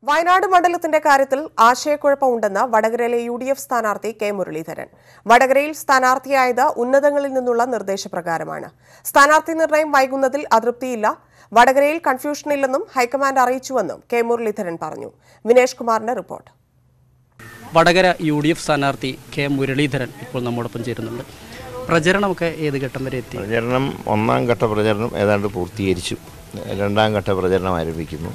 വയനാട് മണ്ഡലത്തിന്റെ കാര്യത്തിൽ ആശയക്കുഴപ്പമുണ്ടെന്ന് വടകരയിലെ UDF സ്ഥാനാർത്ഥി കെ മുരളീധരൻ. വടകരയിൽ സ്ഥാനാർത്ഥിയായത് ഉന്നതങ്ങളിൽ നിന്നുള്ള നിർദ്ദേശപ്രകാരമാണ്. സ്ഥാനാർത്ഥി നിർണയം വൈകുന്നതിൽ അതൃപ്തിയില്ല. വടകരയിൽ കൺഫ്യൂഷനില്ലെന്നും ഹൈക്കമാൻഡ് അറിയിച്ചുവെന്നും കെ മുരളീധരൻ പറഞ്ഞു. വിനേഷ് കുമാറിന്റെ റിപ്പോർട്ട്. വടകര UDF സ്ഥാനാർത്ഥി കെ മുരളീധരൻ ഇപ്പോൾ നമ്മോടൊപ്പം ചേരുന്നുണ്ട്. പ്രചരണമൊക്കെ ഏത് ഘട്ടം വരെ എത്തി? പ്രചരണം ഒന്നാം ഘട്ട പ്രചരണം ഏതാണ്ട് പൂർത്തീകരിച്ചു. രണ്ടാം ഘട്ട പ്രചരണം ആരംഭിക്കുന്നു.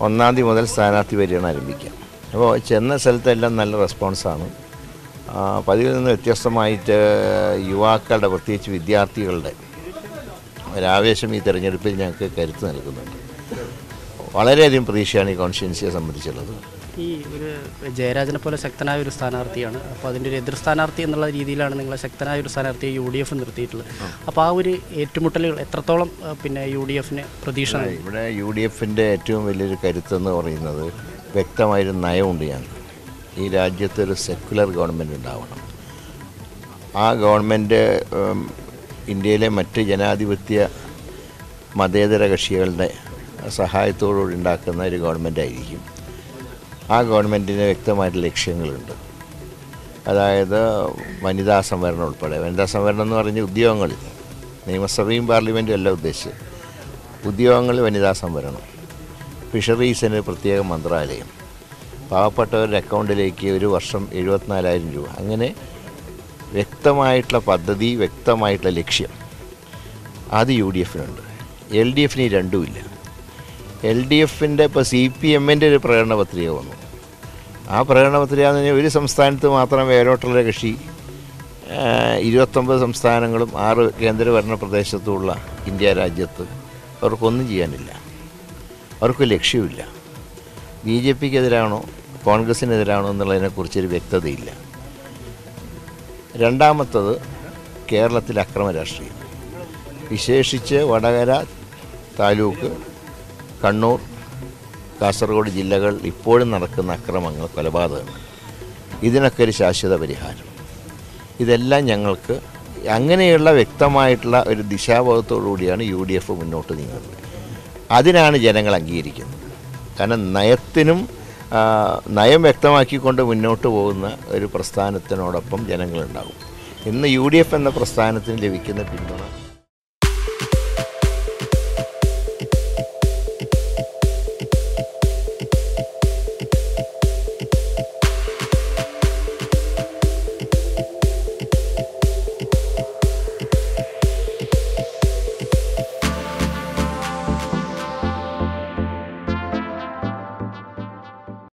1-ാം തീയതി മുതൽ സ്ഥാനാർത്ഥി പര്യടനം ആരംഭിക്കാം. അപ്പോൾ ചെന്ന സ്ഥലത്തെല്ലാം നല്ല റെസ്പോൺസാണ്. പതിവിൽ നിന്ന് വ്യത്യസ്തമായിട്ട് യുവാക്കളുടെ, പ്രത്യേകിച്ച് വിദ്യാർത്ഥികളുടെ ഒരാവേശം ഈ തെരഞ്ഞെടുപ്പിൽ ഞങ്ങൾക്ക് കരുത്ത് നൽകുന്നുണ്ട്. വളരെയധികം പ്രതീക്ഷയാണ് ഈ കോൺസ്റ്റിറ്റ്യുവൻസിയെ സംബന്ധിച്ചുള്ളത്. ഈ ഒരു ജയരാജനെ പോലെ ശക്തനായ ഒരു സ്ഥാനാർത്ഥിയാണ്. അപ്പോൾ അതിൻ്റെ ഒരു എതിർ സ്ഥാനാർത്ഥി എന്നുള്ള രീതിയിലാണ് നിങ്ങൾ ശക്തനായ ഒരു സ്ഥാനാർത്ഥിയെ UDF നിർത്തിയിട്ടുള്ളത്. അപ്പോൾ ആ ഒരു ഏറ്റുമുട്ടലുകൾ എത്രത്തോളം UDF-ന് പ്രതീക്ഷ? ഇവിടെ UDF-ൻ്റെ ഏറ്റവും വലിയൊരു കരുത്തെന്ന് പറയുന്നത് വ്യക്തമായൊരു നയമുണ്ട്. ഞങ്ങൾക്ക് ഈ രാജ്യത്തൊരു സെക്കുലർ ഗവൺമെൻറ് ഉണ്ടാവണം. ആ ഗവൺമെൻറ് ഇന്ത്യയിലെ മറ്റ് ജനാധിപത്യ മതേതര കക്ഷികളുടെ സഹായത്തോടുകൂടി ഉണ്ടാക്കുന്ന ഒരു ഗവൺമെൻറ് ആയിരിക്കും. ആ ഗവൺമെൻറ്റിന് വ്യക്തമായിട്ട് ലക്ഷ്യങ്ങളുണ്ട്. അതായത് വനിതാ സംവരണം ഉൾപ്പെടെ. വനിതാ സംവരണം എന്ന് പറഞ്ഞ ഉദ്യോഗങ്ങളിൽ, നിയമസഭയും പാർലമെൻറ്റും എല്ലാം ഉദ്ദേശിച്ച് ഉദ്യോഗങ്ങളിൽ വനിതാ സംവരണം, ഫിഷറീസിന് പ്രത്യേക മന്ത്രാലയം, പാവപ്പെട്ടവരുടെ അക്കൗണ്ടിലേക്ക് ഒരു വർഷം 74,000 രൂപ, അങ്ങനെ വ്യക്തമായിട്ടുള്ള പദ്ധതി, വ്യക്തമായിട്ടുള്ള ലക്ഷ്യം അത് UDF-നുണ്ട്. LDF-ന് ഈ രണ്ടുമില്ല. LDF-ൻ്റെ ഇപ്പോൾ CPM-ൻ്റെ ഒരു പ്രകടന പത്രിക വന്നു. ആ പ്രകടന പത്രിക എന്ന് പറഞ്ഞാൽ ഒരു സംസ്ഥാനത്ത് മാത്രം വേരോട്ടുള്ള കക്ഷി 29 സംസ്ഥാനങ്ങളും 6 കേന്ദ്രഭരണ പ്രദേശത്തുമുള്ള ഇന്ത്യ രാജ്യത്ത് അവർക്കൊന്നും ചെയ്യാനില്ല. അവർക്ക് ലക്ഷ്യമില്ല. BJP-ക്കെതിരാണോ കോൺഗ്രസിനെതിരാണോ എന്നുള്ളതിനെക്കുറിച്ചൊരു വ്യക്തതയില്ല. രണ്ടാമത്തത് കേരളത്തിലെ അക്രമ രാഷ്ട്രീയം, വിശേഷിച്ച് വടകര താലൂക്ക്, കണ്ണൂർ, കാസർഗോഡ് ജില്ലകൾ ഇപ്പോഴും നടക്കുന്ന അക്രമങ്ങൾ, കൊലപാതകങ്ങൾ, ഇതിനൊക്കെ ഒരു ശാശ്വത പരിഹാരം. ഇതെല്ലാം ഞങ്ങൾക്ക് അങ്ങനെയുള്ള വ്യക്തമായിട്ടുള്ള ഒരു ദിശാബോധത്തോടുകൂടിയാണ് UDF മുന്നോട്ട് നീങ്ങുന്നത്. അതിനാണ് ജനങ്ങൾ അംഗീകരിക്കുന്നത്. കാരണം നയം വ്യക്തമാക്കിക്കൊണ്ട് മുന്നോട്ട് പോകുന്ന ഒരു പ്രസ്ഥാനത്തിനോടൊപ്പം ജനങ്ങളുണ്ടാകും. ഇന്ന് UDF എന്ന പ്രസ്ഥാനത്തിന് ലഭിക്കുന്ന പിന്തുണ